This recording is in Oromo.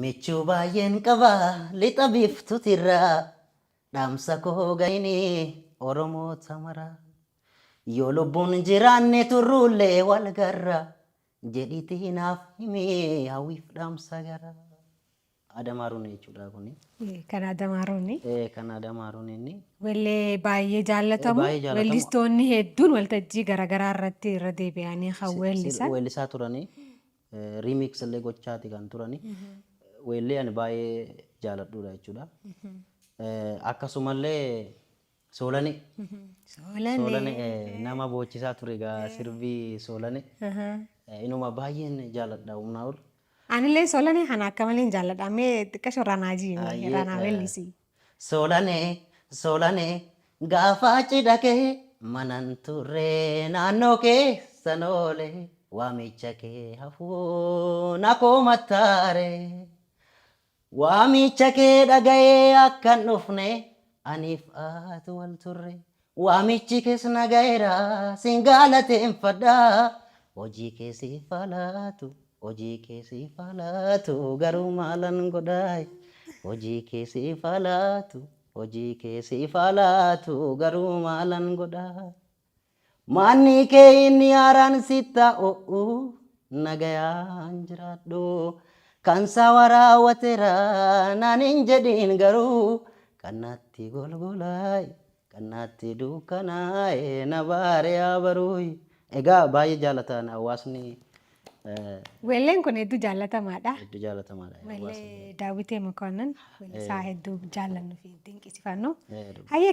Michuu baay'een qaba lixa biiftuutirraa dhaamsa koo ga'inii Oromoota maraa. Yoo lubbuun jiraanne turruullee wal garra jedhiitii naaf himee hawwiif dhaamsa gara. Adamaaruun jechuudha kuni. Kan Adamaaruuni. Kan Adamaaruun inni. Wallee baay'ee jaallatamu. Weellistoonni hedduun waltajjii garaagaraa irratti irra deebi'anii kan weellisan. Weellisaa turanii. Remix illee gochaati kan turanii. Weellee ani baay'ee jaalladhuudha jechuudha. Akkasumallee Soolane. Soolane nama boochisaa ture egaa sirbii Soolane. Inuma baay'een jaalladha humnaa ol. Anillee Soolane kana akka malee jaalladha. Mee xiqqasho Ranaaji Ranaa weellisi. Soolane gaafa cidha kee manan turre naannoo keessan oole waamicha kee hafuun akkoo mattaare. Waamicha kee dhaga'ee akkan dhufne aniif ati wal turre. Waamichi kees nagayeera sin galateeffadha. Hojii kee siif laatu. Hojii kee siif laatu garuu maalan godhaa. Hojii kee siif laatu. Hojii kee siif laatu garuu maalan godhaa. Manni kee inni haaraan sitta o'u nagayaan jiraadhu. Kan sawaraa wateera naanin jedhin garuu kanatti golgolaay kanatti dukkanaay na baariyaa baruuy. Egaa baay'ee jaalataan hawaasni. Weelleen kun hedduu jaallatamaadha. Hedduu jaallatamaadha. Weellee Daawitee Mokonnon weellisaa hedduu jaallannu fi dinqisiifannu. Hayyee